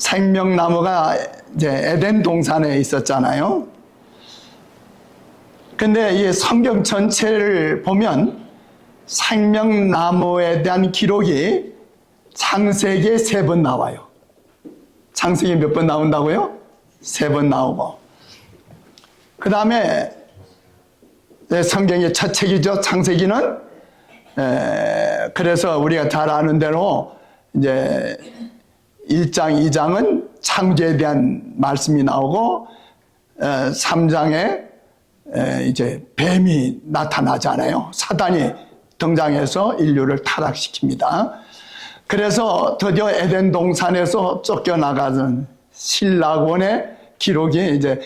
생명나무가 이제 에덴 동산에 있었잖아요. 근데 이 성경 전체를 보면 생명나무에 대한 기록이 창세기에 3번 나와요. 창세기 몇 번 나온다고요? 3번 나오고. 그 다음에 성경의 첫 책이죠. 창세기는. 그래서 우리가 잘 아는 대로 이제 1장, 2장은 창조에 대한 말씀이 나오고 3장에 이제 뱀이 나타나잖아요. 사단이 등장해서 인류를 타락시킵니다. 그래서 드디어 에덴 동산에서 쫓겨나가는 신라곤의 기록이 이제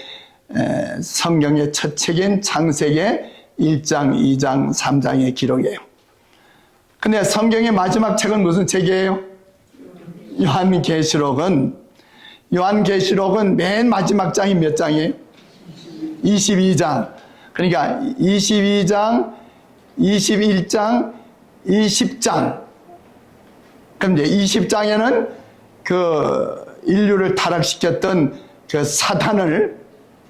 성경의 첫 책인 창세기의 1장, 2장, 3장의 기록이에요. 근데 성경의 마지막 책은 무슨 책이에요? 요한계시록은 맨 마지막 장이 몇 장이에요? 22장. 그러니까 22장, 21장, 20장. 그럼 이제 20장에는 그 인류를 타락시켰던 그 사탄을,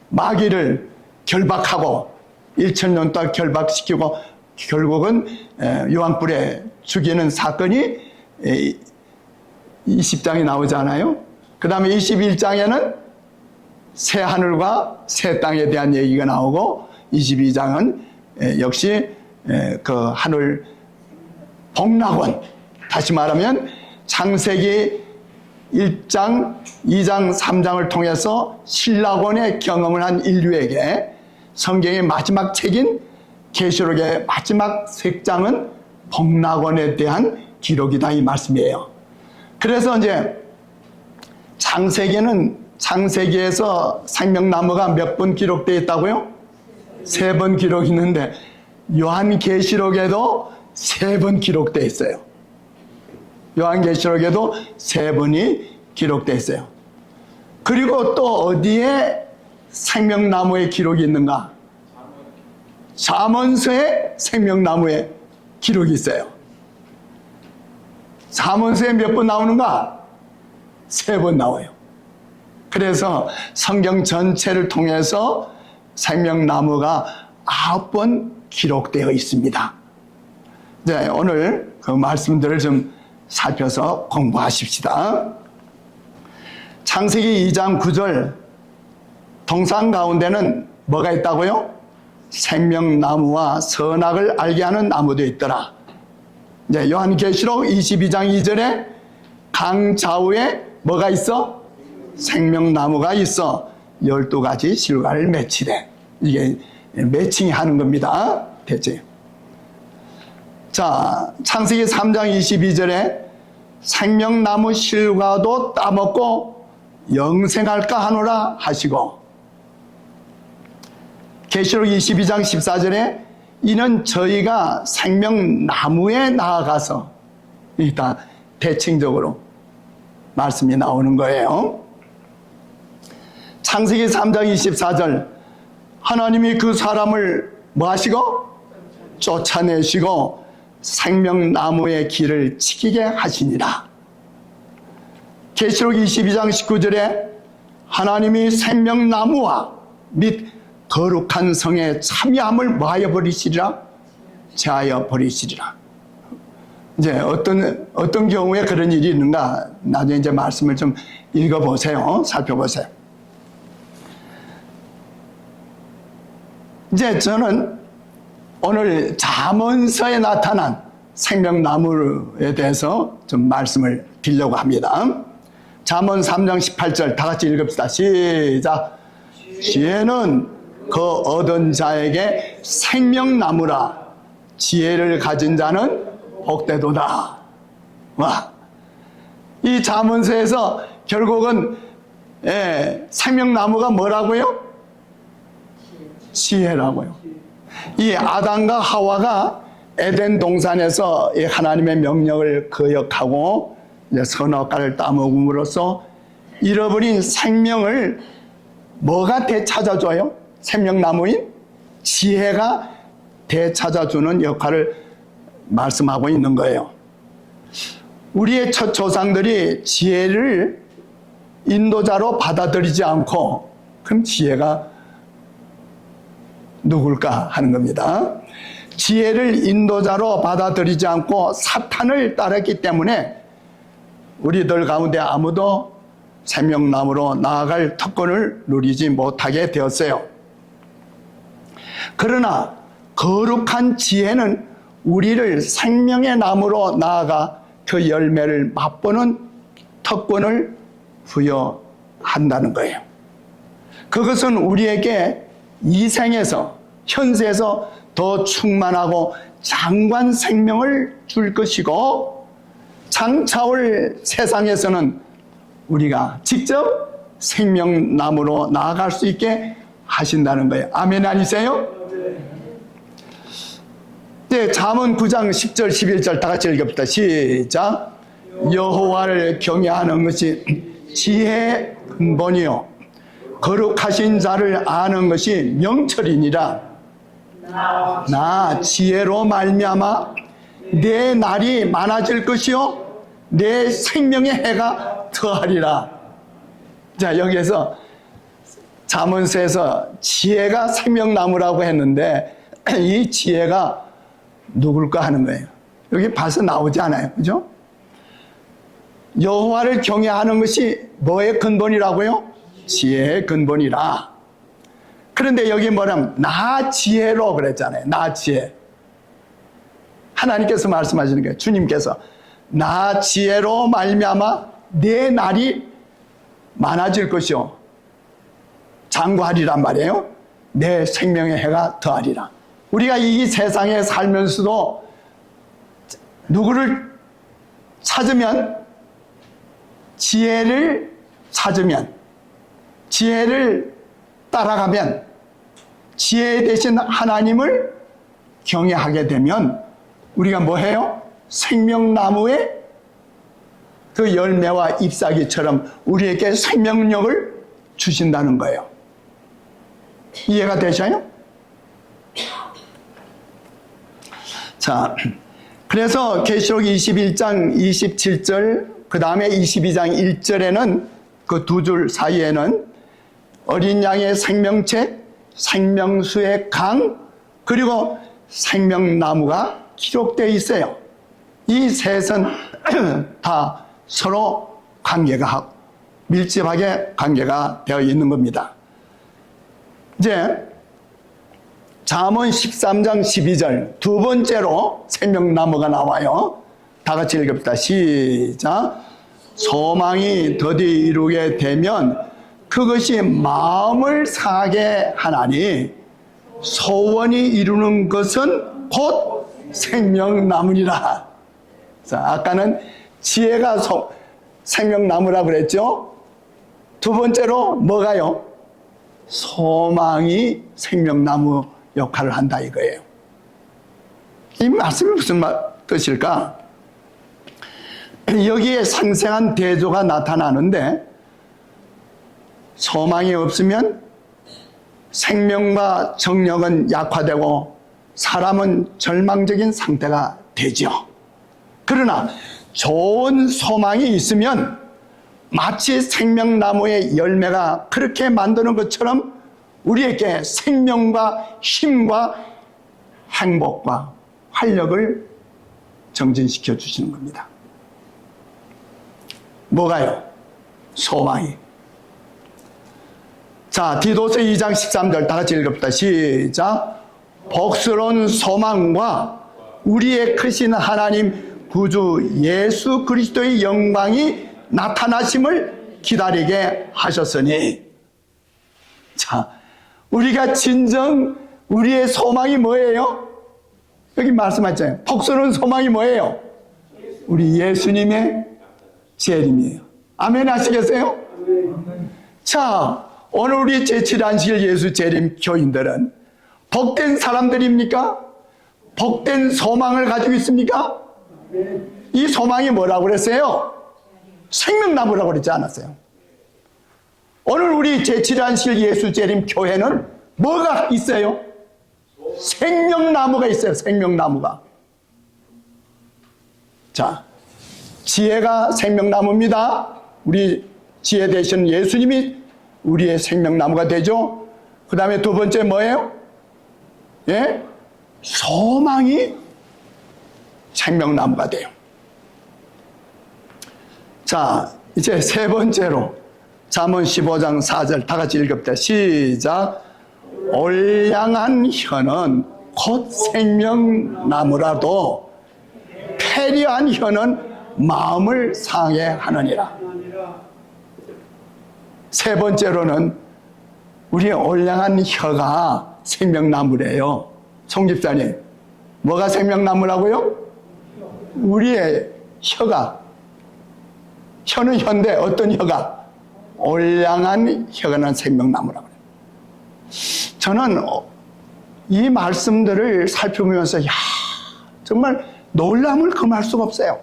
마귀를 결박하고 1000년 동안 결박시키고 결국은 요한불에 죽이는 사건이 20장이 나오잖아요. 그 다음에 21장에는 새 하늘과 새 땅에 대한 얘기가 나오고 22장은 역시 그 하늘 복락원, 다시 말하면 창세기 1장, 2장, 3장을 통해서 신라곤의 경험을 한 인류에게 성경의 마지막 책인 계시록의 마지막 3장은 복락원에 대한 기록이다, 이 말씀이에요. 그래서 이제 창세기에서 생명나무가 몇 번 기록되어 있다고요? 3번 기록이 있는데 요한계시록에도 3번 기록되어 있어요. 요한계시록에도 3번이 기록되어 있어요. 그리고 또 어디에 생명나무의 기록이 있는가? 잠언서에 생명나무의 기록이 있어요. 잠언서에 몇 번 나오는가? 3번 나와요. 그래서 성경 전체를 통해서 생명나무가 9번 기록되어 있습니다. 네, 오늘 그 말씀들을 좀 살펴서 공부하십시다. 창세기 2장 9절, 동산 가운데는 뭐가 있다고요? 생명나무와 선악을 알게 하는 나무도 있더라. 이제 요한계시록 22장 2절에 강 좌우에 뭐가 있어? 생명나무가 있어 12가지 실과를 맺히되. 이게 매칭이 하는 겁니다. 됐지? 자, 창세기 3장 22절에 생명나무 실과도 따먹고 영생할까 하노라 하시고, 계시록 22장 14절에 이는 저희가 생명나무에 나아가서, 일단 대칭적으로 말씀이 나오는 거예요. 창세기 3장 24절, 하나님이 그 사람을 뭐 하시고? 쫓아내시고 생명나무의 길을 지키게 하시니라. 계시록 22장 19절에 하나님이 생명나무와 및 거룩한 성의 참여함을 뭐하여 버리시리라? 제하여 버리시리라. 이제 어떤 경우에 그런 일이 있는가? 나중에 이제 말씀을 좀 읽어보세요. 살펴보세요. 이제 저는 오늘 잠언서에 나타난 생명나무에 대해서 좀 말씀을 드리려고 합니다. 잠언 3장 18절 다 같이 읽읍시다. 시작. 지혜는 그 얻은 자에게 생명나무라. 지혜를 가진 자는 복되도다. 와, 이 잠언서에서 결국은 생명나무가 뭐라고요? 지혜라고요. 이 아담과 하와가 에덴 동산에서 이 하나님의 명령을 거역하고 이제 선악과를 따먹음으로써 잃어버린 생명을 뭐가 되찾아줘요? 생명나무인 지혜가 되찾아주는 역할을 말씀하고 있는 거예요. 우리의 첫 조상들이 지혜를 인도자로 받아들이지 않고, 그럼 지혜가 누굴까 하는 겁니다. 지혜를 인도자로 받아들이지 않고 사탄을 따랐기 때문에 우리들 가운데 아무도 생명나무로 나아갈 특권을 누리지 못하게 되었어요. 그러나 거룩한 지혜는 우리를 생명의 나무로 나아가 그 열매를 맛보는 특권을 부여한다는 거예요. 그것은 우리에게 이 생에서, 현세에서 더 충만하고 장관 생명을 줄 것이고, 장차올 세상에서는 우리가 직접 생명나무로 나아갈 수 있게 하신다는 거예요. 아멘 아니세요? 네, 잠언 9장 10절 11절 다 같이 읽읍시다. 시작. 여호와를 경외하는 것이 지혜의 근본이요 거룩하신 자를 아는 것이 명철이니라. 나 지혜로 말미암아 내 날이 많아질 것이요 내 생명의 해가 더하리라. 자, 여기에서 잠언서에서 지혜가 생명나무라고 했는데 이 지혜가 누굴까 하는 거예요. 여기 봐서 나오지 않아요. 그죠? 여호와를 경외하는 것이 뭐의 근본이라고요? 지혜의 근본이라. 그런데 여기 뭐냐면 나 지혜로 그랬잖아요. 나 지혜. 하나님께서 말씀하시는 거예요. 주님께서 나 지혜로 말미암아 내 날이 많아질 것이요 장구하리란 말이에요. 내 생명의 해가 더하리라. 우리가 이 세상에 살면서도 누구를 찾으면, 지혜를 찾으면, 지혜를 따라가면, 지혜 대신 하나님을 경외하게 되면 우리가 뭐 해요? 생명나무의 그 열매와 잎사귀처럼 우리에게 생명력을 주신다는 거예요. 이해가 되셔요? 자, 그래서 계시록 21장 27절 그 다음에 22장 1절에는 그 두 줄 사이에는 어린 양의 생명책, 생명수의 강, 그리고 생명나무가 기록되어 있어요. 이 셋은 다 서로 관계가 밀접하게 관계가 되어 있는 겁니다. 이제 잠언 13장 12절 두 번째로 생명나무가 나와요. 다 같이 읽읍시다. 시작. 소망이 더디 이루게 되면 그것이 마음을 상하게 하나니 소원이 이루는 것은 곧 생명나무니라. 자, 아까는 지혜가 생명나무라고 그랬죠. 두 번째로 뭐가요? 소망이 생명나무 역할을 한다 이거예요. 이 말씀이 무슨 뜻일까? 여기에 생생한 대조가 나타나는데 소망이 없으면 생명과 정력은 약화되고 사람은 절망적인 상태가 되죠. 그러나 좋은 소망이 있으면 마치 생명나무의 열매가 그렇게 만드는 것처럼 우리에게 생명과 힘과 행복과 활력을 정진시켜 주시는 겁니다. 뭐가요? 소망이. 자, 디도서 2장 13절 다 같이 읽읍시다. 시작. 복스러운 소망과 우리의 크신 하나님 구주 예수 그리스도의 영광이 나타나심을 기다리게 하셨으니. 자, 우리가 진정 우리의 소망이 뭐예요? 여기 말씀하셨잖아요. 복스러운 소망이 뭐예요? 우리 예수님의 재림이에요. 아멘 하시겠어요? 자, 오늘 우리 제7안식일 예수 재림 교인들은 복된 사람들입니까? 복된 소망을 가지고 있습니까? 이 소망이 뭐라고 그랬어요? 생명나무라고 그랬지 않았어요? 오늘 우리 제7안식일 예수 재림 교회는 뭐가 있어요? 생명나무가 있어요. 생명나무가. 자, 지혜가 생명나무입니다. 우리 지혜 되시는 예수님이 우리의 생명나무가 되죠. 그 다음에 두 번째 뭐예요? 예? 소망이 생명나무가 돼요. 자, 이제 세 번째로 잠언 15장 4절 다 같이 읽읍시다. 시작. 올량한 혀는 곧 생명나무라도 패리한 혀는 마음을 상해 하느니라. 세 번째로는 우리의 올량한 혀가 생명나무래요. 송 집사님, 뭐가 생명나무라고요? 우리의 혀가, 혀는 혀인데 어떤 혀가? 올량한 혀가 생명나무라고 그래요. 저는 이 말씀들을 살펴보면서 정말 놀람을 금할 수가 없어요.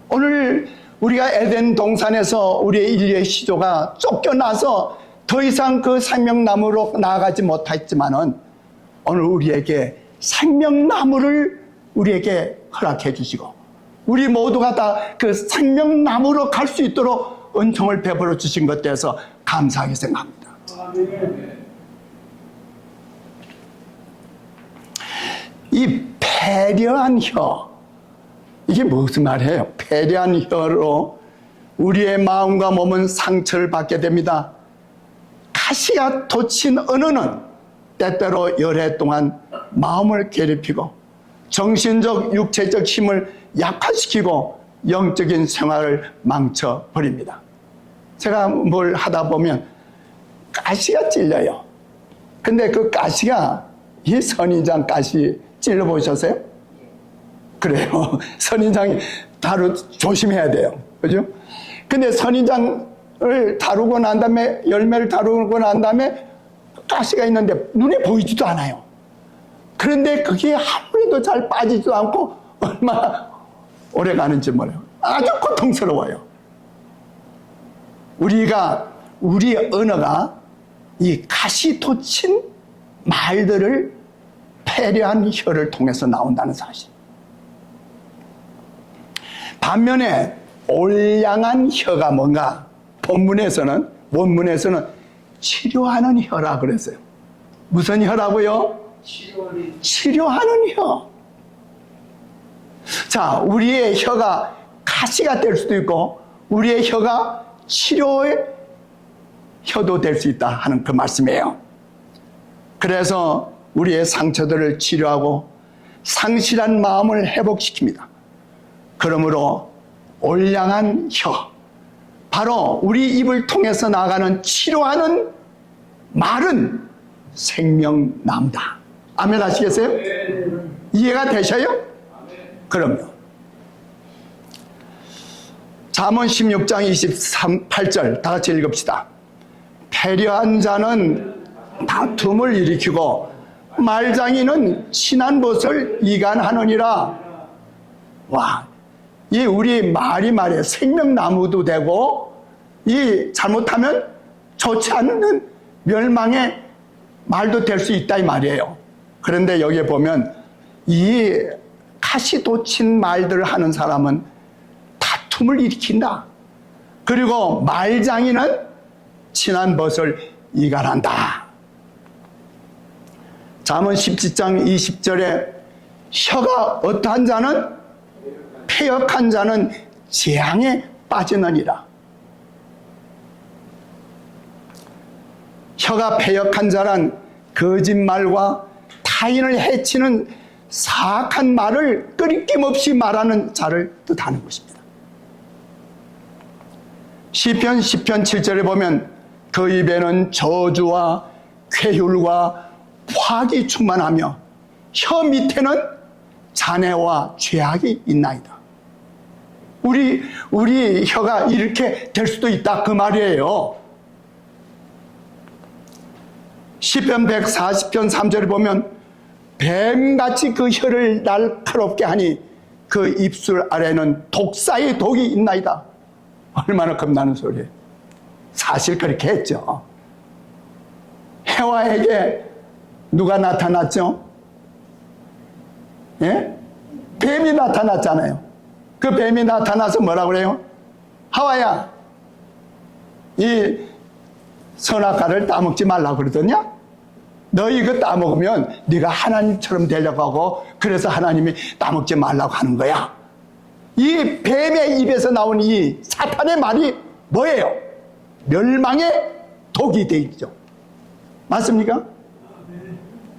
오늘 우리가 에덴 동산에서 우리의 인류의 시조가 쫓겨나서 더 이상 그 생명나무로 나아가지 못했지만은 오늘 우리에게 생명나무를 우리에게 허락해 주시고 우리 모두가 다 그 생명나무로 갈 수 있도록 은총을 베풀어 주신 것에 대해서 감사하게 생각합니다. 이 패려한 혀, 이게 무슨 말이에요? 패려한 혀로 우리의 마음과 몸은 상처를 받게 됩니다. 가시가 돋친 언어는 때때로 열해 동안 마음을 괴롭히고 정신적, 육체적 힘을 약화시키고 영적인 생활을 망쳐버립니다. 제가 뭘 하다 보면 가시가 찔려요. 근데 그 가시가 이 선인장 가시 찔러보셨어요? 그래요. 선인장이 조심해야 돼요. 그죠? 근데 선인장을 다루고 난 다음에, 열매를 다루고 난 다음에 가시가 있는데 눈에 보이지도 않아요. 그런데 그게 아무래도 잘 빠지지도 않고 얼마나 오래 가는지 몰라요. 아주 고통스러워요. 우리의 언어가 이 가시 돋친 말들을 패려한 혀를 통해서 나온다는 사실. 반면에 올량한 혀가 뭔가 원문에서는 치료하는 혀라 그랬어요. 무슨 혀라고요? 치료하는 혀. 자, 우리의 혀가 가시가 될 수도 있고 우리의 혀가 치료의 혀도 될 수 있다 하는 그 말씀이에요. 그래서 우리의 상처들을 치료하고 상실한 마음을 회복시킵니다. 그러므로 올량한 혀, 바로 우리 입을 통해서 나가는 치료하는 말은 생명나무다. 아멘 하시겠어요? 이해가 되셔요? 그럼요. 잠언 16장 28절 다 같이 읽읍시다. 패려한 자는 다툼을 일으키고 말장이는 친한 벗을 이간하느니라. 와, 이 우리 말이 말이에요. 생명나무도 되고 이 잘못하면 좋지 않은 멸망의 말도 될 수 있다 이 말이에요. 그런데 여기에 보면 이 가시 돋친 말들을 하는 사람은 다툼을 일으킨다. 그리고 말장이는 친한 벗을 이간한다. 잠언 17장 20절에 혀가 어떠한 자는 패역한 자는 재앙에 빠지느니라. 혀가 패역한 자란 거짓말과 타인을 해치는 사악한 말을 끊임없이 말하는 자를 뜻하는 것입니다. 시편 10편 7절에 보면 그 입에는 저주와 쾌휼과 화학이 충만하며 혀 밑에는 잔해와 죄악이 있나이다. 우리 혀가 이렇게 될 수도 있다 그 말이에요. 시편 140편 3절에 보면 뱀같이 그 혀를 날카롭게 하니 그 입술 아래는 독사의 독이 있나이다. 얼마나 겁나는 소리예요. 사실 그렇게 했죠. 해와에게 누가 나타났죠? 예? 뱀이 나타났잖아요. 그 뱀이 나타나서 뭐라고 그래요? 하와야, 이 선악과를 따먹지 말라고 그러더냐? 너 이거 따먹으면 네가 하나님처럼 되려고 하고 그래서 하나님이 따먹지 말라고 하는 거야. 이 뱀의 입에서 나온 이 사탄의 말이 뭐예요? 멸망의 독이 되죠. 맞습니까?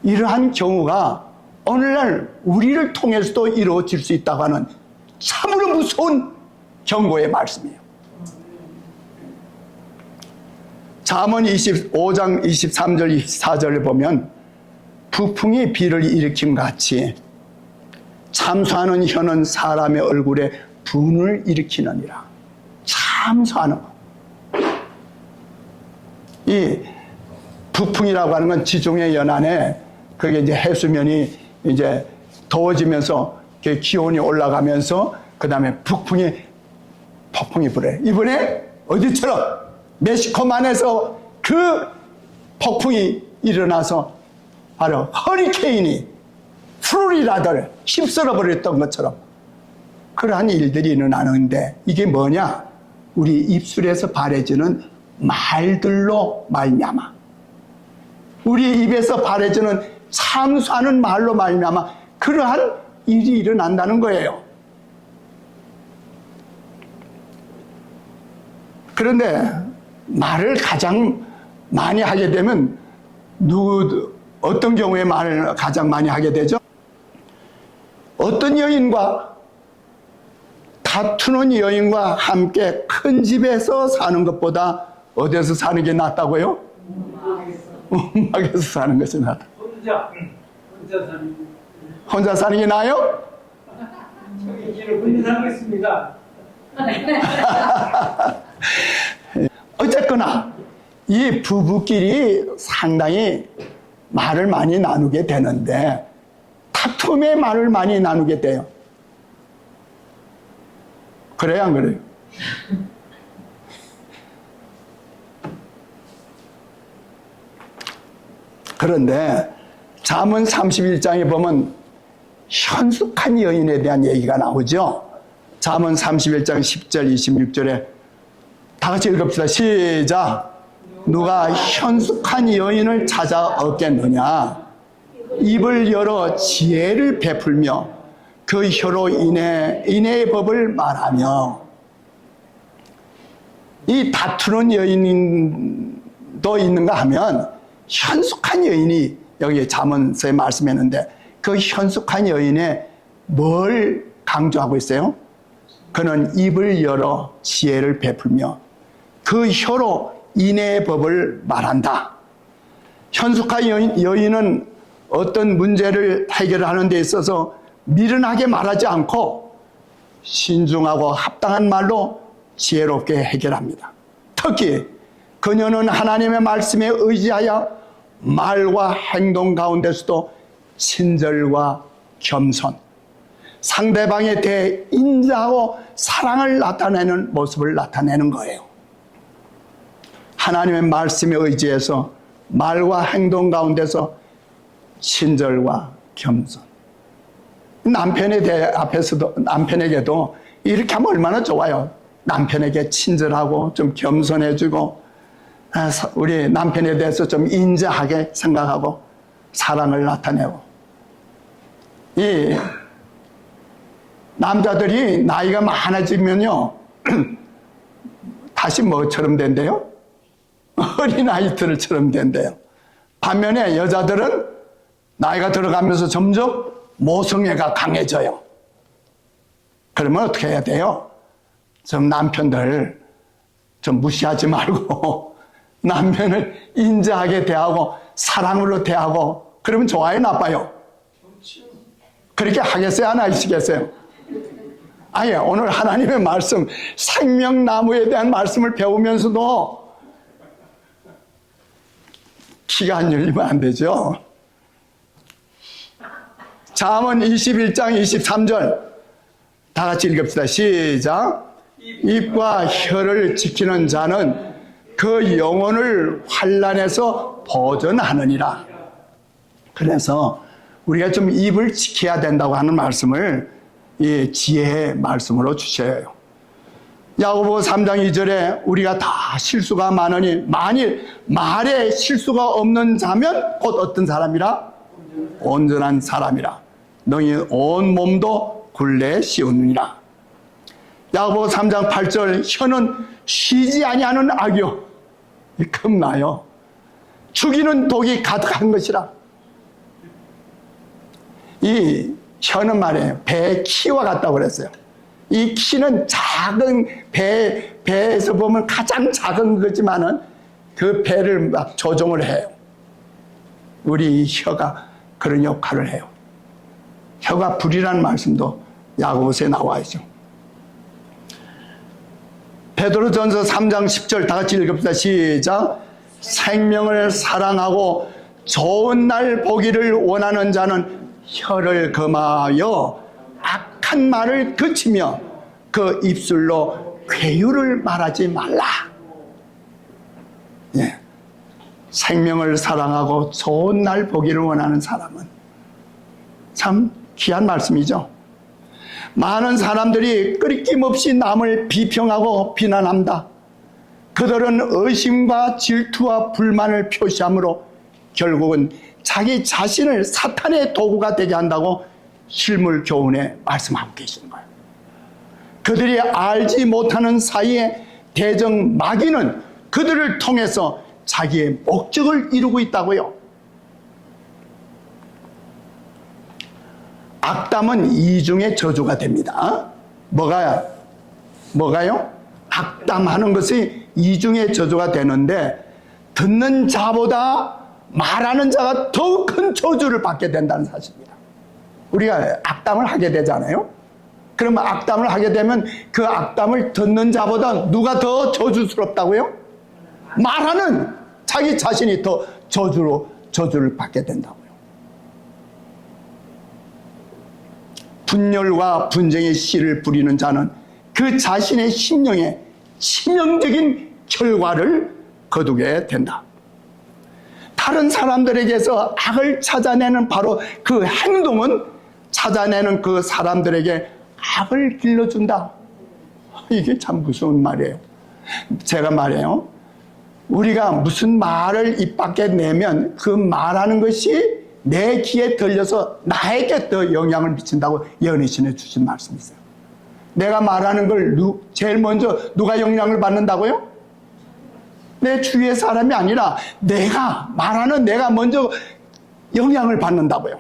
이러한 경우가 오늘날 우리를 통해서도 이루어질 수 있다고 하는 참으로 무서운 경고의 말씀이에요. 잠언 25장 23절 24절을 보면 부풍이 비를 일으킴 같이 참소하는 혀는 사람의 얼굴에 분을 일으키느니라. 참소하는 것. 이 부풍이라고 하는 건 지중해 연안에 그게 이제 해수면이 이제 더워지면서 기온이 올라가면서 그 다음에 폭풍이 불어요. 이번에 어디처럼 멕시코만에서 그 폭풍이 일어나서 바로 허리케인이 플로리다를 휩쓸어 버렸던 것처럼 그러한 일들이 일어나는데 이게 뭐냐? 우리 입술에서 발해지는 말들로 말미암아 우리 입에서 발해지는 참소하는 말로 말미암아 그러한 일이 일어난다는 거예요. 그런데 말을 가장 많이 하게 되면 어떤 경우에 말을 가장 많이 하게 되죠? 어떤 여인과 다투는 여인과 함께 큰 집에서 사는 것보다 어디서 사는 게 낫다고요? 음악에서 사는 것이 낫다. 혼자 사는 게 나아요? 혼자 살겠습니다. 어쨌거나 이 부부끼리 상당히 말을 많이 나누게 되는데 다툼의 말을 많이 나누게 돼요. 그래요, 안 그래요? 그런데 잠언 31장에 보면 현숙한 여인에 대한 얘기가 나오죠. 잠언 31장 10절 26절에 다 같이 읽읍시다. 시작. 누가 현숙한 여인을 찾아 얻겠느냐? 입을 열어 지혜를 베풀며 그 혀로 인애의 법을 말하며. 이 다투는 여인도 있는가 하면 현숙한 여인이 여기 잠언서에 말씀했는데 그 현숙한 여인에 뭘 강조하고 있어요? 그는 입을 열어 지혜를 베풀며 그 혀로 인애의 법을 말한다. 현숙한 여인은 어떤 문제를 해결하는 데 있어서 미련하게 말하지 않고 신중하고 합당한 말로 지혜롭게 해결합니다. 특히 그녀는 하나님의 말씀에 의지하여 말과 행동 가운데서도 친절과 겸손, 상대방에 대해 인자하고 사랑을 나타내는 모습을 나타내는 거예요. 하나님의 말씀에 의지해서 말과 행동 가운데서 친절과 겸손. 남편에게도 이렇게 하면 얼마나 좋아요. 남편에게 친절하고 좀 겸손해주고 우리 남편에 대해서 좀 인자하게 생각하고 사랑을 나타내고. 이 남자들이 나이가 많아지면요 다시 뭐처럼 된대요? 어린아이들처럼 된대요. 반면에 여자들은 나이가 들어가면서 점점 모성애가 강해져요. 그러면 어떻게 해야 돼요? 좀 남편들 좀 무시하지 말고 남편을 인자하게 대하고 사랑으로 대하고 그러면 좋아요, 나빠요? 그렇게 하겠어요, 안 하시겠어요? 아예 오늘 하나님의 말씀 생명나무에 대한 말씀을 배우면서도 키가 안 열리면 안 되죠. 잠언 21장 23절 다 같이 읽읍시다. 시작. 입과 혀를 지키는 자는 그 영혼을 환난에서 보전하느니라. 그래서 우리가 좀 입을 지켜야 된다고 하는 말씀을 이 지혜의 말씀으로 주셔요. 야고보 3장 2절에 우리가 다 실수가 많으니 만일 말에 실수가 없는 자면 곧 어떤 사람이라? 온전한 사람이라. 너희 온 몸도 굴레에 씌우느니라. 야고보 3장 8절 혀는 쉬지 아니하는 악이요 겁나요. 죽이는 독이 가득한 것이라. 이 혀는 말이에요. 배의 키와 같다고 그랬어요. 이 키는 작은 배에서 보면 가장 작은 거지만은 그 배를 막 조종을 해요. 우리 혀가 그런 역할을 해요. 혀가 불이라는 말씀도 야고보서에 나와 있죠. 베드로전서 3장 10절 다 같이 읽읍시다. 시작. 생명을 사랑하고 좋은 날 보기를 원하는 자는 혀를 금하여 악한 말을 그치며 그 입술로 괴유를 말하지 말라. 예. 생명을 사랑하고 좋은 날 보기를 원하는 사람은 참 귀한 말씀이죠. 많은 사람들이 끊임없이 남을 비평하고 비난한다. 그들은 의심과 질투와 불만을 표시하므로 결국은 자기 자신을 사탄의 도구가 되게 한다고 실물 교훈에 말씀하고 계시는 거예요. 그들이 알지 못하는 사이에 대적 마귀는 그들을 통해서 자기의 목적을 이루고 있다고요. 악담은 이중의 저주가 됩니다. 뭐가요? 악담하는 것이 이중의 저주가 되는데 듣는 자보다 말하는 자가 더 큰 저주를 받게 된다는 사실입니다. 우리가 악담을 하게 되잖아요. 그러면 악담을 하게 되면 그 악담을 듣는 자보다 누가 더 저주스럽다고요? 말하는 자기 자신이 더 저주를 받게 된다고요. 분열과 분쟁의 씨를 부리는 자는 그 자신의 심령에 치명적인 결과를 거두게 된다. 다른 사람들에게서 악을 찾아내는 바로 그 행동은 찾아내는 그 사람들에게 악을 길러준다. 이게 참 무서운 말이에요. 제가 말해요. 우리가 무슨 말을 입 밖에 내면 그 말하는 것이 내 귀에 들려서 나에게 더 영향을 미친다고 연희신에 주신 말씀이 있어요. 내가 말하는 걸 제일 먼저 누가 영향을 받는다고요? 내 주위의 사람이 아니라 내가 먼저 영향을 받는다고요.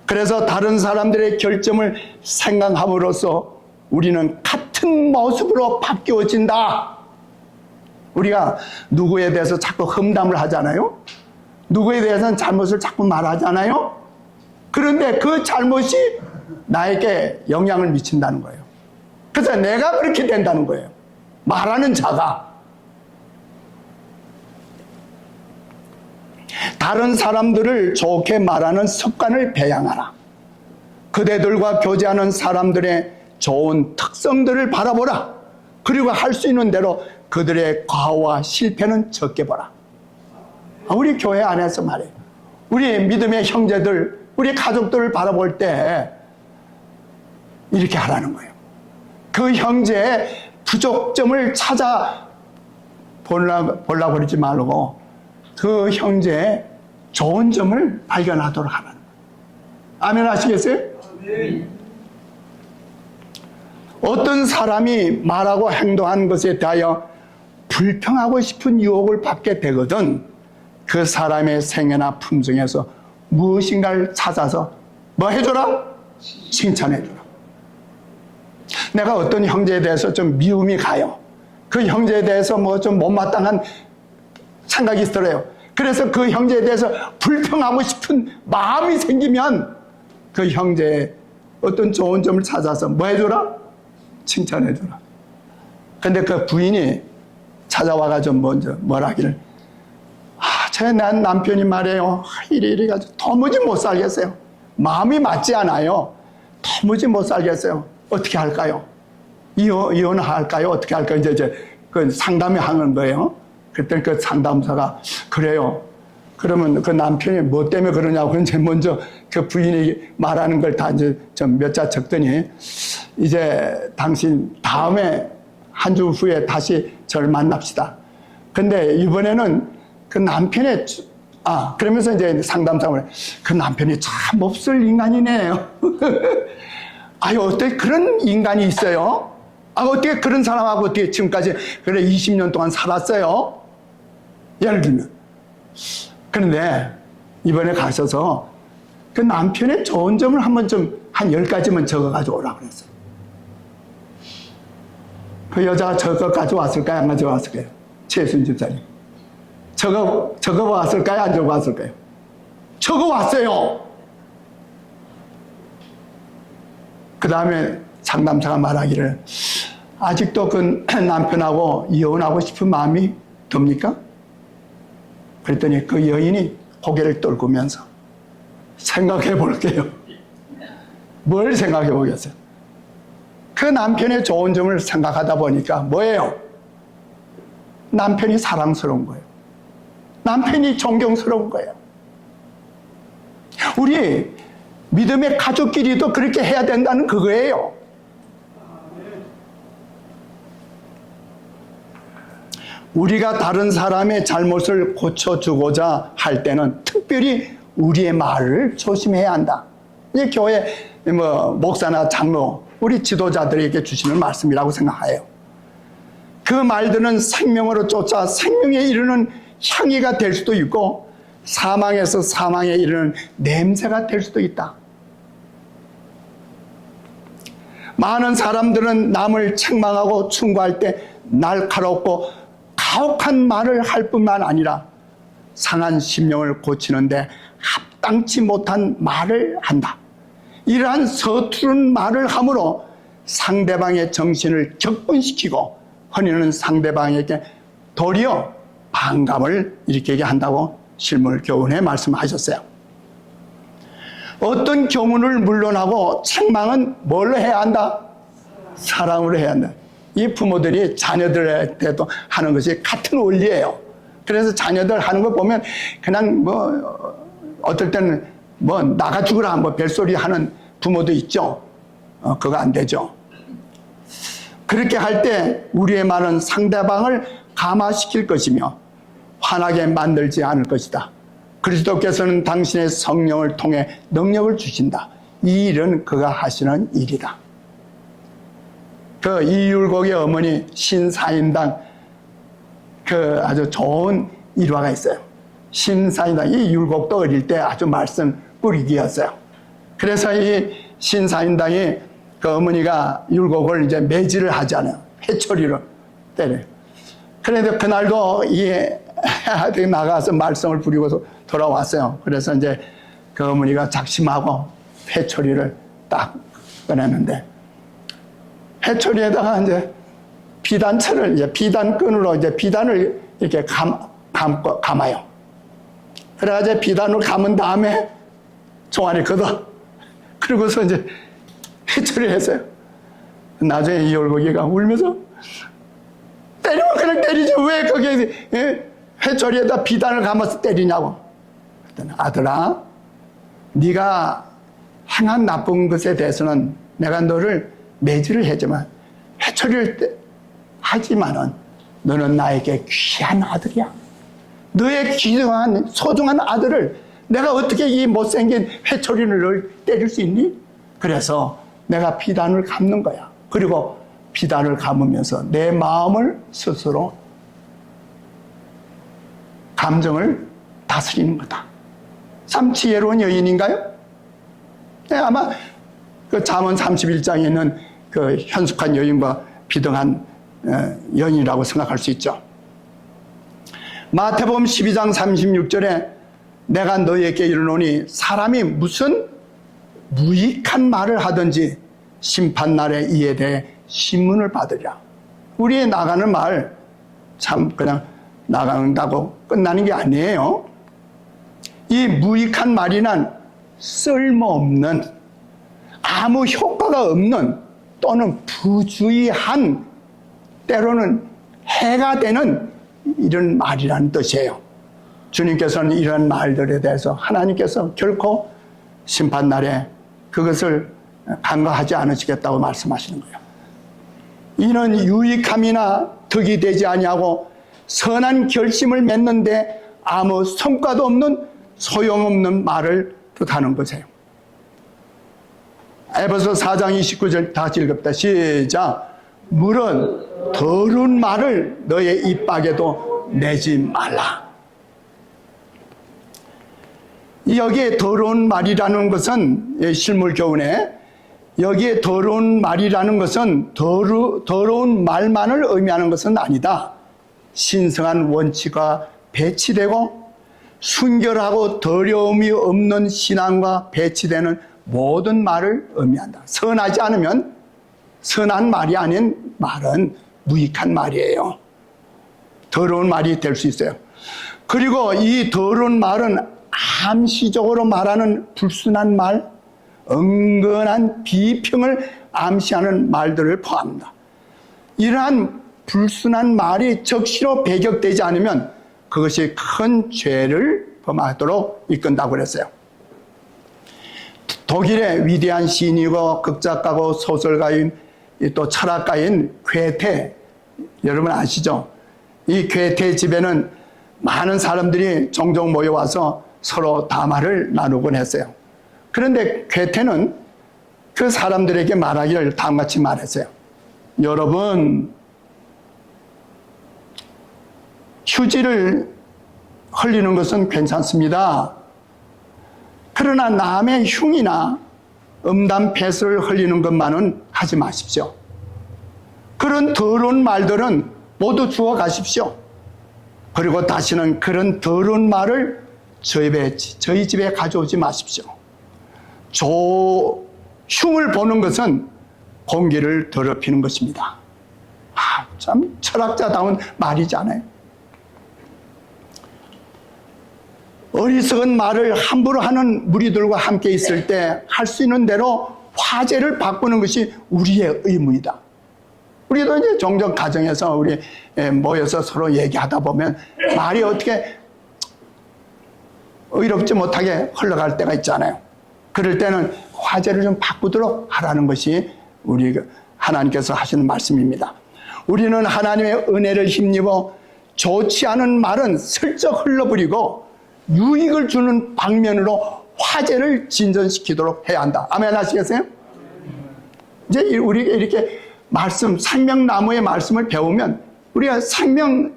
그래서 다른 사람들의 결점을 생각함으로써 우리는 같은 모습으로 바뀌어진다. 우리가 누구에 대해서 자꾸 험담을 하잖아요. 누구에 대해서는 잘못을 자꾸 말하잖아요. 그런데 그 잘못이 나에게 영향을 미친다는 거예요. 그래서 내가 그렇게 된다는 거예요. 말하는 자가. 다른 사람들을 좋게 말하는 습관을 배양하라. 그대들과 교제하는 사람들의 좋은 특성들을 바라보라. 그리고 할 수 있는 대로 그들의 과오와 실패는 적게 보라. 우리 교회 안에서 말이에요. 우리 믿음의 형제들, 우리 가족들을 바라볼 때 이렇게 하라는 거예요. 그 형제의 부족점을 찾아 보려고 그러지 말고 그 형제의 좋은 점을 발견하도록 하라는 거예요. 아멘 하시겠어요? 어떤 사람이 말하고 행동한 것에 대하여 불평하고 싶은 유혹을 받게 되거든 그 사람의 생애나 품성에서 무엇인가를 찾아서 뭐 해줘라? 칭찬해줘라. 내가 어떤 형제에 대해서 좀 미움이 가요. 그 형제에 대해서 뭐 좀 못마땅한 생각이 들어요. 그래서 그 형제에 대해서 불평하고 싶은 마음이 생기면 그 형제의 어떤 좋은 점을 찾아서 뭐 해줘라? 칭찬해줘라. 근데 그 부인이 찾아와가지고 먼저 뭐라 하기를 제 난 남편이 말해요. 이래 가지고 도무지 못 살겠어요. 마음이 맞지 않아요. 도무지 못 살겠어요. 어떻게 할까요? 이혼할까요? 어떻게 할까요? 이제 그 상담을 하는 거예요. 그때 그 상담사가 그래요. 그러면 그 남편이 뭐 때문에 그러냐고 그런지 먼저 그 부인이 말하는 걸 다 이제 좀 몇 자 적더니 이제 당신 다음에 한 주 후에 다시 저를 만납시다. 근데 이번에는 그 남편의, 그러면서 이제 상담사를, 그 남편이 참 몹쓸 인간이네요. 아유, 어떻게 그런 인간이 있어요? 어떻게 그런 사람하고 어떻게 지금까지 그래 20년 동안 살았어요? 예를 들면. 그런데 이번에 가셔서 그 남편의 좋은 점을 한번 좀 한 10가지만 적어가지고 오라고 그랬어요. 그 여자가 저거 가져왔을까요? 안 가져왔을까요? 최순 집사님. 적어왔을까요? 안 적어왔을까요? 적어왔어요. 그 다음에 상담사가 말하기를 아직도 그 남편하고 이혼하고 싶은 마음이 듭니까? 그랬더니 그 여인이 고개를 떨구면서 생각해 볼게요. 뭘 생각해 보겠어요? 그 남편의 좋은 점을 생각하다 보니까 뭐예요? 남편이 사랑스러운 거예요. 남편이 존경스러운 거예요. 우리 믿음의 가족끼리도 그렇게 해야 된다는 그거예요. 우리가 다른 사람의 잘못을 고쳐주고자 할 때는 특별히 우리의 말을 조심해야 한다. 이 교회 목사나 장로, 우리 지도자들에게 주시는 말씀이라고 생각해요. 그 말들은 생명으로 쫓아 생명에 이르는 향기가 될 수도 있고 사망에서 사망에 이르는 냄새가 될 수도 있다. 많은 사람들은 남을 책망하고 충고할 때 날카롭고 가혹한 말을 할 뿐만 아니라 상한 심령을 고치는데 합당치 못한 말을 한다. 이러한 서투른 말을 함으로 상대방의 정신을 격분시키고 허니는 상대방에게 도리어 반감을 일으키게 한다고 실물 교훈에 말씀하셨어요. 어떤 교훈을 물론하고 책망은 뭘로 해야 한다? 사랑으로 해야 한다. 이 부모들이 자녀들한테도 하는 것이 같은 원리예요. 그래서 자녀들 하는 거 보면 그냥 어떨 때는 나가 죽으라 벨소리 하는 부모도 있죠. 그거 안 되죠. 그렇게 할 때 우리의 말은 상대방을 감화시킬 것이며 화나게 만들지 않을 것이다. 그리스도께서는 당신의 성령을 통해 능력을 주신다. 이 일은 그가 하시는 일이다. 그 이율곡의 어머니 신사임당 아주 좋은 일화가 있어요. 신사임당, 이 율곡도 어릴 때 아주 말씀 뿌리기였어요. 그래서 이 신사임당이 그 어머니가 율곡을 이제 매질을 하잖아요. 회초리로 때려요. 그런데 그날도 나가서 말썽을 부리고서 돌아왔어요. 그래서 이제 그 어머니가 작심하고 회초리를 딱 꺼냈는데 회초리에다가 이제 비단철을 이제 비단끈으로 이제 비단을 이렇게 감아요. 그래가지고 비단을 감은 다음에 종아리 걷어. 그러고서 이제 회초리를 했어요. 나중에 이 열고기가 울면서 때리면 그냥 때리지 왜 거기에 회초리에다 비단을 감아서 때리냐고. 그랬더니 아들아, 네가 행한 나쁜 것에 대해서는 내가 너를 매질을 하지만 회초리를 하지만은 너는 나에게 귀한 아들이야. 너의 귀중한 소중한 아들을 내가 어떻게 이 못생긴 회초리를 널 때릴 수 있니? 그래서 내가 비단을 감는 거야. 그리고 비단을 감으면서 내 마음을 스스로 감정을 다스리는 거다. 참 지혜로운 여인인가요? 네, 아마 그 잠언 31장에 있는 그 현숙한 여인과 비등한 여인이라고 생각할 수 있죠. 마태복음 12장 36절에 내가 너희에게 이르노니 사람이 무슨 무익한 말을 하든지 심판날에 이에 대해 신문을 받으리라. 우리의 나가는 말 참 그냥 나간다고 끝나는 게 아니에요. 이 무익한 말이란 쓸모없는 아무 효과가 없는 또는 부주의한 때로는 해가 되는 이런 말이라는 뜻이에요. 주님께서는 이런 말들에 대해서 하나님께서 결코 심판날에 그것을 간과하지 않으시겠다고 말씀하시는 거예요. 이는 유익함이나 덕이 되지 아니하고 선한 결심을 맺는데 아무 성과도 없는 소용없는 말을 뜻하는 것이에요. 에베소 4장 29절 다 같이 읽읍시다. 시작. 물은 더러운 말을 너의 입밖에도 내지 말라. 여기에 더러운 말이라는 것은 실물 교훈에 여기에 더러운 말이라는 것은 더러운 말만을 의미하는 것은 아니다. 신성한 원칙과 배치되고 순결하고 더러움이 없는 신앙과 배치되는 모든 말을 의미한다. 선하지 않으면 선한 말이 아닌 말은 무익한 말이에요. 더러운 말이 될 수 있어요. 그리고 이 더러운 말은 암시적으로 말하는 불순한 말, 은근한 비평을 암시하는 말들을 포함합니다. 이러한 불순한 말이 적시로 배격되지 않으면 그것이 큰 죄를 범하도록 이끈다고 그랬어요. 독일의 위대한 시인이고 극작가고 소설가인 또 철학가인 괴테, 여러분 아시죠? 이 괴테 집에는 많은 사람들이 종종 모여와서 서로 담화를 나누곤 했어요. 그런데 괴테는 그 사람들에게 말하기를 다음같이 말했어요. 여러분, 휴지를 흘리는 것은 괜찮습니다. 그러나 남의 흉이나 음담 폐설을 흘리는 것만은 하지 마십시오. 그런 더러운 말들은 모두 주워 가십시오. 그리고 다시는 그런 더러운 말을 저희 집에 가져오지 마십시오. 흉을 보는 것은 공기를 더럽히는 것입니다. 참 철학자다운 말이잖아요. 어리석은 말을 함부로 하는 무리들과 함께 있을 때 할 수 있는 대로 화제를 바꾸는 것이 우리의 의무이다. 우리도 이제 종종 가정에서 우리 모여서 서로 얘기하다 보면 말이 어떻게 의롭지 못하게 흘러갈 때가 있잖아요. 그럴 때는 화제를 좀 바꾸도록 하라는 것이 우리 하나님께서 하시는 말씀입니다. 우리는 하나님의 은혜를 힘입어 좋지 않은 말은 슬쩍 흘러버리고 유익을 주는 방면으로 화제를 진전시키도록 해야 한다. 아멘 하시겠어요? 이제 우리가 이렇게 생명나무의 말씀을 배우면 우리가 생명나무로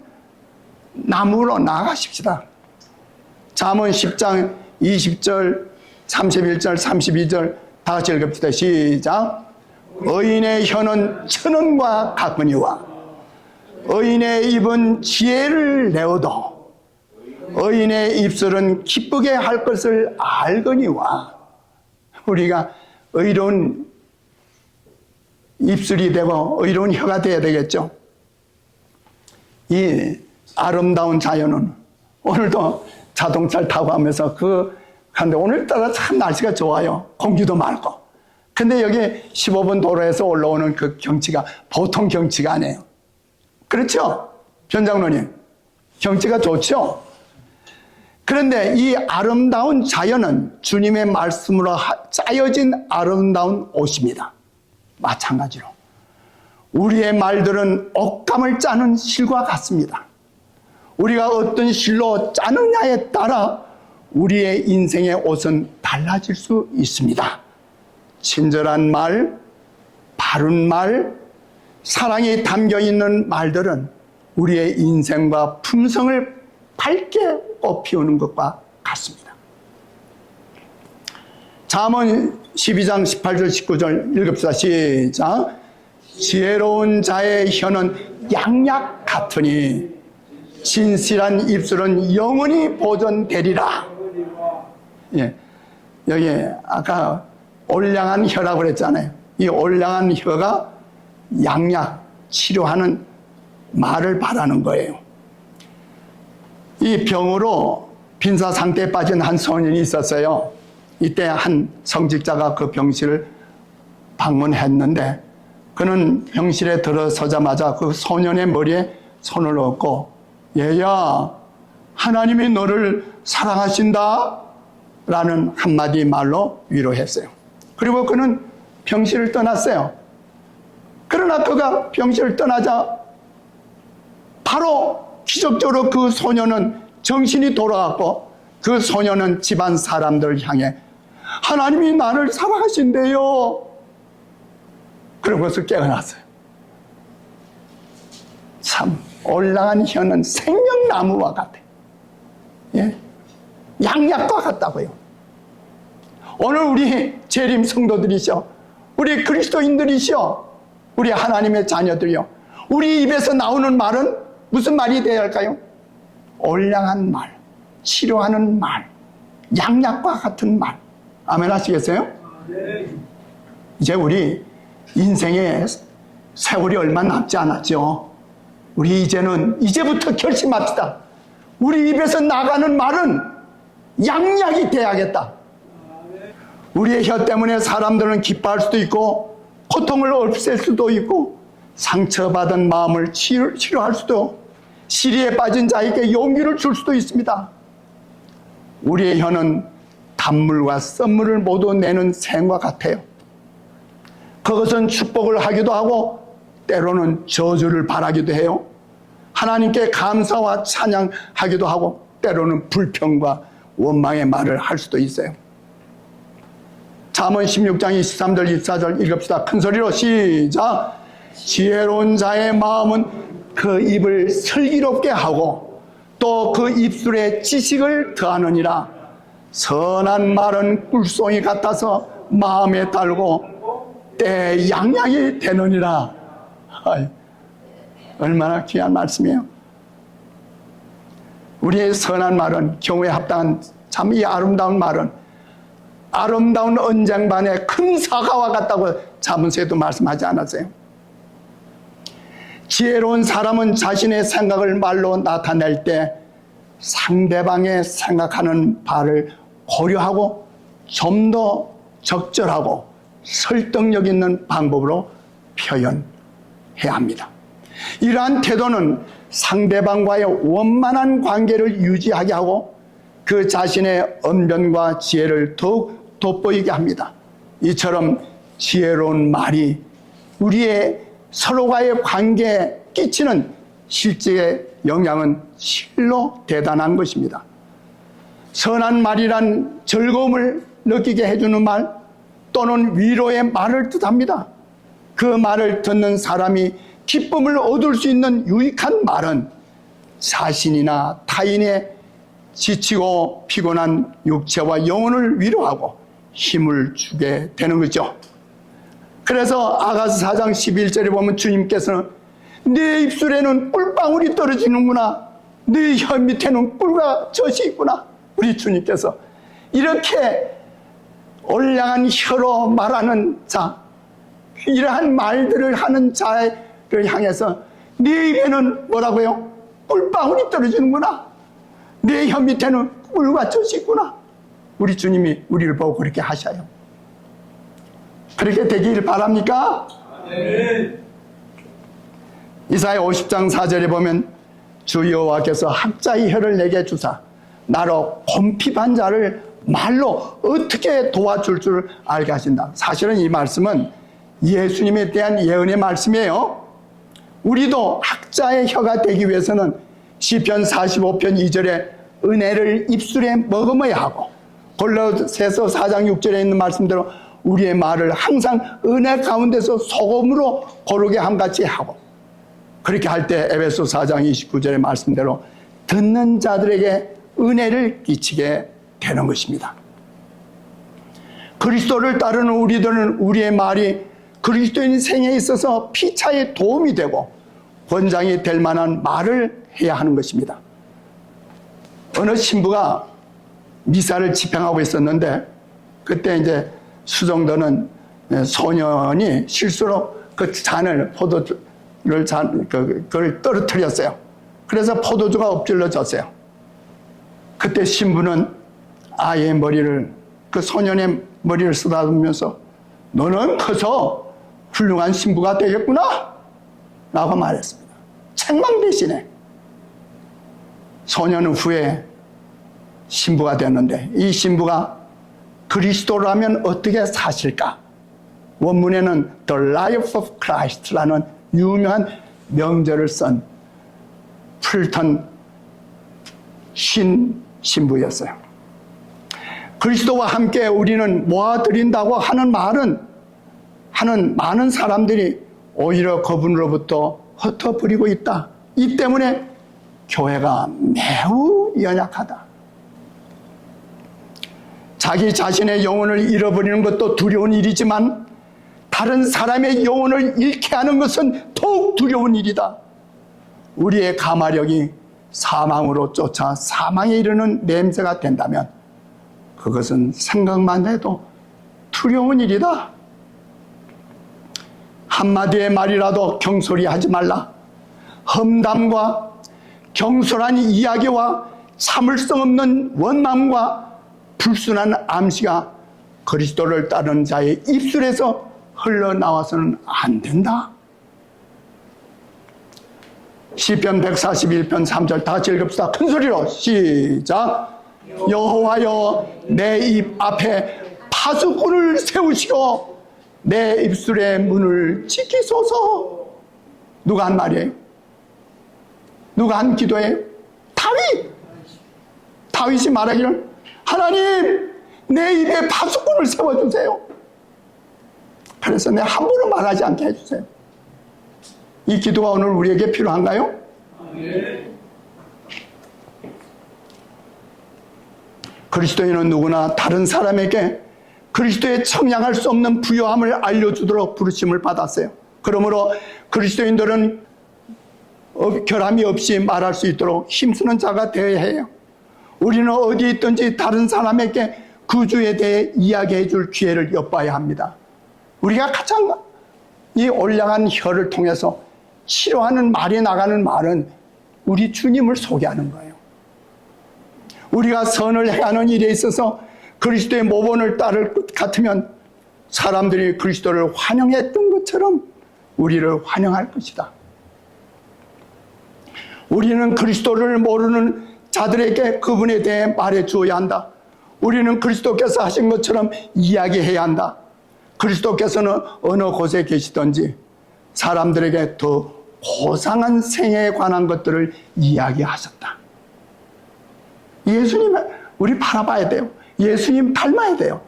나아가십시다. 잠언 10장 20절, 31절, 32절 다 같이 읽읍시다. 시작. 의인의 혀는 천원과 같거니와 의인의 입은 지혜를 내어도 의인의 입술은 기쁘게 할 것을 알거니와. 우리가 의로운 입술이 되고 의로운 혀가 되어야 되겠죠. 이 아름다운 자연은 오늘도 자동차를 타고 가면서 근데 오늘따라 참 날씨가 좋아요. 공기도 맑고. 근데 여기 15분 도로에서 올라오는 그 경치가 보통 경치가 아니에요. 그렇죠? 변장로님. 경치가 좋죠? 그런데 이 아름다운 자연은 주님의 말씀으로 짜여진 아름다운 옷입니다. 마찬가지로 우리의 말들은 옷감을 짜는 실과 같습니다. 우리가 어떤 실로 짜느냐에 따라 우리의 인생의 옷은 달라질 수 있습니다. 친절한 말, 바른 말, 사랑이 담겨있는 말들은 우리의 인생과 품성을 밝게 꽃피우는 것과 같습니다. 잠언 12장 18절 19절 읽읍시다. 시작. 지혜로운 자의 혀는 양약 같으니 진실한 입술은 영원히 보존되리라. 예, 여기 아까 올량한 혀라고 그랬잖아요. 이 올량한 혀가 양약, 치료하는 말을 바라는 거예요. 이 병으로 빈사 상태에 빠진 한 소년이 있었어요. 이때 한 성직자가 그 병실을 방문했는데 그는 병실에 들어서자마자 그 소년의 머리에 손을 얹고 얘야, 하나님이 너를 사랑하신다 라는 한마디 말로 위로했어요. 그리고 그는 병실을 떠났어요. 그러나 그가 병실을 떠나자 바로 기적적으로 그 소녀는 정신이 돌아갔고, 그 소녀는 집안 사람들을 향해 하나님이 나를 사랑하신대요. 그러고서 깨어났어요. 참 올라간 혀는 생명나무와 같아. 예? 양약과 같다고요. 오늘 우리 재림 성도들이시오, 우리 그리스도인들이시오, 우리 하나님의 자녀들이요, 우리 입에서 나오는 말은 무슨 말이 되어야 할까요? 올량한 말, 치료하는 말, 양약과 같은 말. 아멘 하시겠어요? 이제 우리 인생의 세월이 얼마 남지 않았죠. 우리 이제부터 결심합시다. 우리 입에서 나가는 말은 양약이 돼야겠다. 우리의 혀 때문에 사람들은 기뻐할 수도 있고, 고통을 없앨 수도 있고, 상처받은 마음을 치료할 수도, 시리에 빠진 자에게 용기를 줄 수도 있습니다. 우리의 혀는 단물과 썬물을 모두 내는 샘과 같아요. 그것은 축복을 하기도 하고 때로는 저주를 바라기도 해요. 하나님께 감사와 찬양하기도 하고 때로는 불평과 원망의 말을 할 수도 있어요. 잠언 16장 23절 24절 읽읍시다. 큰 소리로 시작. 지혜로운 자의 마음은 그 입을 슬기롭게 하고 또 그 입술에 지식을 더하느니라. 선한 말은 꿀송이 같아서 마음에 달고 때에 양약이 되느니라. 얼마나 귀한 말씀이에요. 우리의 선한 말은 경우에 합당한, 참 이 아름다운 말은 아름다운 언쟁반의 큰 사과와 같다고 잠언서에도 말씀하지 않았어요? 지혜로운 사람은 자신의 생각을 말로 나타낼 때 상대방의 생각하는 바를 고려하고 좀 더 적절하고 설득력 있는 방법으로 표현해야 합니다. 이러한 태도는 상대방과의 원만한 관계를 유지하게 하고 그 자신의 언변과 지혜를 더욱 돋보이게 합니다. 이처럼 지혜로운 말이 우리의 서로와의 관계에 끼치는 실제의 영향은 실로 대단한 것입니다. 선한 말이란 즐거움을 느끼게 해주는 말 또는 위로의 말을 뜻합니다. 그 말을 듣는 사람이 기쁨을 얻을 수 있는 유익한 말은 자신이나 타인의 지치고 피곤한 육체와 영혼을 위로하고 힘을 주게 되는 거죠. 그래서 아가서 4장 11절에 보면 주님께서는 네 입술에는 꿀방울이 떨어지는구나, 네 혀 밑에는 꿀과 젖이 있구나. 우리 주님께서 이렇게 올량한 혀로 말하는 자, 이러한 말들을 하는 자를 향해서 네 입에는 뭐라고요? 꿀방울이 떨어지는구나, 내 혀 밑에는 꿀과 젖이 있구나. 우리 주님이 우리를 보고 그렇게 하셔요. 그렇게 되기를 바랍니까? 네. 이사야 50장 4절에 보면 주 여호와께서 학자의 혀를 내게 주사 나로 곰핍한 자를 말로 어떻게 도와줄 줄 알게 하신다. 사실은 이 말씀은 예수님에 대한 예언의 말씀이에요. 우리도 학자의 혀가 되기 위해서는 시편 45편 2절에 은혜를 입술에 머금어야 하고 골로새서 4장 6절에 있는 말씀대로 우리의 말을 항상 은혜 가운데서 소금으로 고르게 함같이 하고, 그렇게 할 때 에베소 4장 29절의 말씀대로 듣는 자들에게 은혜를 끼치게 되는 것입니다. 그리스도를 따르는 우리들은 우리의 말이 그리스도인 생에 있어서 피차에 도움이 되고 권장이 될 만한 말을 해야 하는 것입니다. 어느 신부가 미사를 집행하고 있었는데 그때 이제 수정도는 소년이 실수로 그 잔을, 포도주를 그걸 떨어뜨렸어요. 그래서 포도주가 엎질러졌어요. 그때 신부는 아이의 머리를, 그 소년의 머리를 쓰다듬으면서 너는 커서 훌륭한 신부가 되겠구나 라고 말했습니다. 책망 대신에. 소년은 후에 신부가 됐는데 이 신부가 그리스도라면 어떻게 사실까? 원문에는 The Life of Christ라는 유명한 명절을 쓴 풀턴 신부였어요. 그리스도와 함께 우리는 모아드린다고 하는 많은 사람들이 오히려 그분으로부터 흩어버리고 있다. 이 때문에 교회가 매우 연약하다. 자기 자신의 영혼을 잃어버리는 것도 두려운 일이지만 다른 사람의 영혼을 잃게 하는 것은 더욱 두려운 일이다. 우리의 가마력이 사망으로 쫓아 사망에 이르는 냄새가 된다면 그것은 생각만 해도 두려운 일이다. 한마디의 말이라도 경솔히 하지 말라. 험담과 경솔한 이야기와 참을성 없는 원망과 불순한 암시가 그리스도를 따르는 자의 입술에서 흘러나와서는 안 된다. 시편 141편 3절 다 같이 읽읍시다. 큰 소리로 시작. 여호와여 내 입 앞에 파수꾼을 세우시고 내 입술의 문을 지키소서. 누가 한 말이에요? 누가 한 기도예요? 다윗이 말하기를 하나님 내 입에 파수꾼을 세워주세요. 그래서 내 함부로 말하지 않게 해주세요. 이 기도가 오늘 우리에게 필요한가요? 그리스도인은 누구나 다른 사람에게 그리스도의 청량할 수 없는 부요함을 알려주도록 부르심을 받았어요. 그러므로 그리스도인들은 결함이 없이 말할 수 있도록 힘쓰는 자가 되어야 해요. 우리는 어디 있든지 다른 사람에게 그 주에 대해 이야기해 줄 기회를 엿봐야 합니다. 우리가 가장 이 올량한 혀를 통해서 싫어하는 말이 나가는 말은 우리 주님을 소개하는 거예요. 우리가 선을 행하는 일에 있어서 그리스도의 모본을 따를 것 같으면 사람들이 그리스도를 환영했던 것처럼 우리를 환영할 것이다. 우리는 그리스도를 모르는 자들에게 그분에 대해 말해 주어야 한다. 우리는 그리스도께서 하신 것처럼 이야기해야 한다. 그리스도께서는 어느 곳에 계시든지 사람들에게 더 고상한 생애에 관한 것들을 이야기하셨다. 예수님을 우리 바라봐야 돼요. 예수님 닮아야 돼요.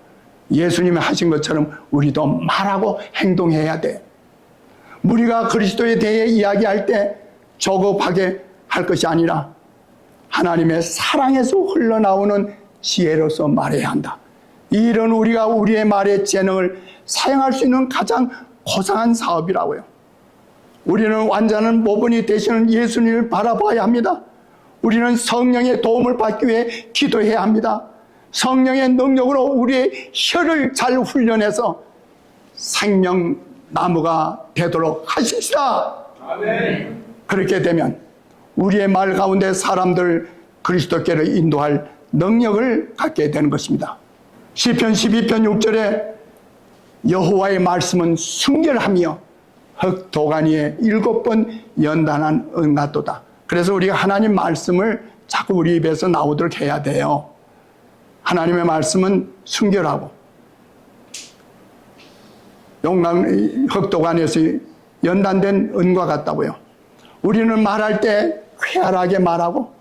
예수님이 하신 것처럼 우리도 말하고 행동해야 돼요. 우리가 그리스도에 대해 이야기할 때 조급하게 할 것이 아니라 하나님의 사랑에서 흘러나오는 지혜로서 말해야 한다. 이런 우리가 우리의 말의 재능을 사용할 수 있는 가장 고상한 사업이라고요. 우리는 완전한 모본이 되시는 예수님을 바라봐야 합니다. 우리는 성령의 도움을 받기 위해 기도해야 합니다. 성령의 능력으로 우리의 혀를 잘 훈련해서 생명나무가 되도록 하십시다. 아멘. 그렇게 되면 우리의 말 가운데 사람들 그리스도께로 인도할 능력을 갖게 되는 것입니다. 시편 12편 6절에 여호와의 말씀은 순결하며 흑도가니에 7번 연단한 은같도다. 그래서 우리가 하나님 말씀을 자꾸 우리 입에서 나오도록 해야 돼요. 하나님의 말씀은 순결하고 흑도관에서 연단된 은과 같다고요. 우리는 말할 때 쾌활하게 말하고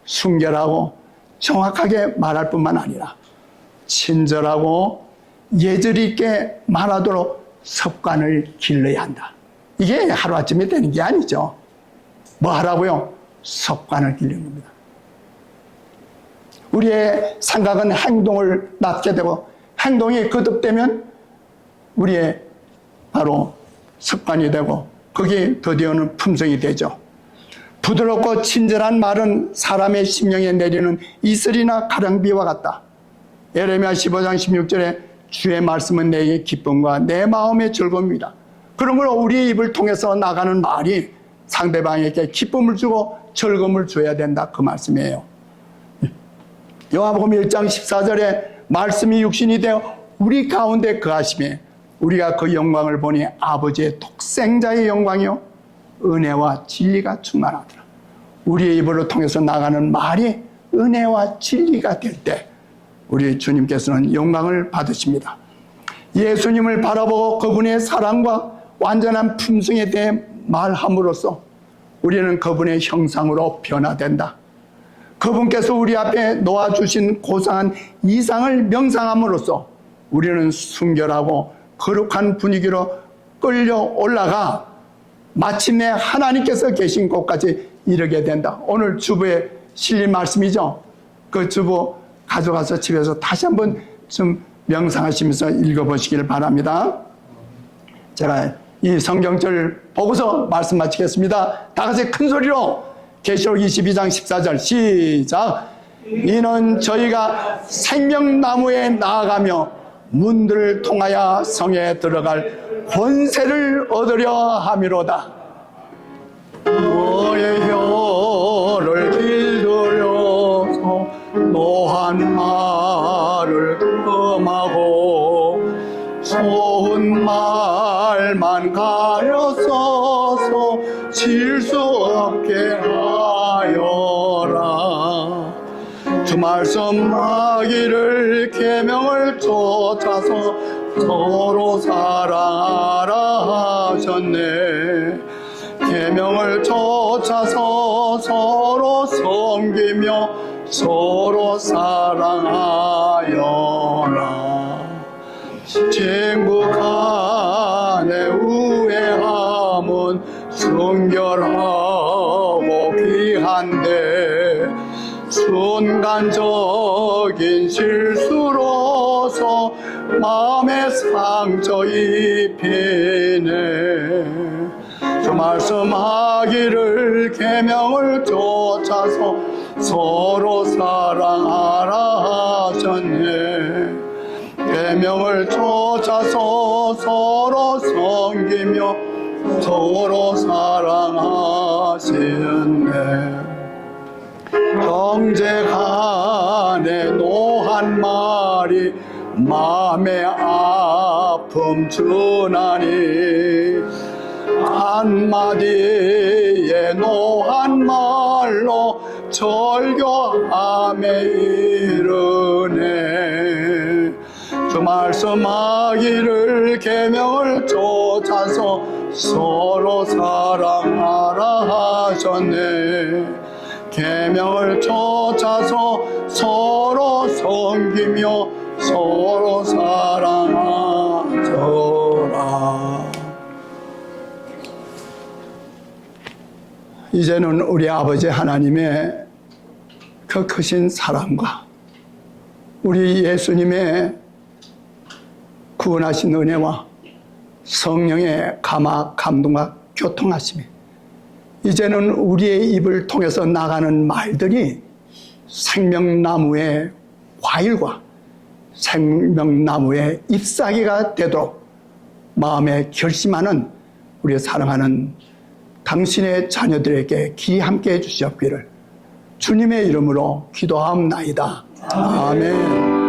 순결하고 정확하게 말할 뿐만 아니라 친절하고 예절 있게 말하도록 습관을 길러야 한다. 이게 하루아침에 되는 게 아니죠. 뭐 하라고요? 습관을 기르는 겁니다. 우리의 생각은 행동을 낳게 되고 행동이 거듭되면 우리의 바로 습관이 되고 거기에 드디어는 품성이 되죠. 부드럽고 친절한 말은 사람의 심령에 내리는 이슬이나 가랑비와 같다. 예레미야 15장 16절에 주의 말씀은 내게 기쁨과 내 마음의 즐거움이다. 그러므로 우리의 입을 통해서 나가는 말이 상대방에게 기쁨을 주고 즐거움을 줘야 된다. 그 말씀이에요. 요한복음 1장 14절에 말씀이 육신이 되어 우리 가운데 거하심에 우리가 그 영광을 보니 아버지의 독생자의 영광이요 은혜와 진리가 충만하더라. 우리의 입으로 통해서 나가는 말이 은혜와 진리가 될 때 우리 주님께서는 영광을 받으십니다. 예수님을 바라보고 그분의 사랑과 완전한 품성에 대해 말함으로써 우리는 그분의 형상으로 변화된다. 그분께서 우리 앞에 놓아주신 고상한 이상을 명상함으로써 우리는 순결하고 거룩한 분위기로 끌려 올라가 마침내 하나님께서 계신 곳까지 이르게 된다. 오늘 주부에 실린 말씀이죠. 그 주부 가져가서 집에서 다시 한번 좀 명상하시면서 읽어보시길 바랍니다. 제가 이 성경절 보고서 말씀 마치겠습니다. 다 같이 큰 소리로 계시록 22장 14절 시작. 이는 저희가 생명나무에 나아가며 문들을 통하여 성에 들어갈 권세를 얻으려 함이로다. 너의 혀를 길들여서 노한 말을 금하고 좋은 말만 가려 써서 질 수 없게 하여라. 주 말씀하기를 계명을 쫓아서 서로 사랑하라 하셨네. 계명을 쫓아서 서로 섬기며 서로 사랑하여라. 친구 간의 우애함은 순결하고 귀한데 순간적인 실수로서 마음에 상처 입히네. 주 말씀하기를 계명을 쫓아서 서로 사랑하라 하셨네. 계명을 쫓아서 서로 섬기며 서로 사랑하시네. 형제 간의 노한 말이 마음의 아픔 주나니 한마디의 노한 말로 절교함에 이르네. 주 말씀하기를 계명을 쫓아서 서로 사랑하라 하셨네. 계명을 쫓아서 서로 섬기며 서로 사랑하라. 이제는 우리 아버지 하나님의 그 크신 사랑과 우리 예수님의 구원하신 은혜와 성령의 감동과 교통하심이 이제는 우리의 입을 통해서 나가는 말들이 생명나무의 과일과 생명나무의 잎사귀가 되도록 마음에 결심하는 우리 사랑하는 당신의 자녀들에게 기 함께 해주시옵기를 주님의 이름으로 기도하옵나이다. 아멘.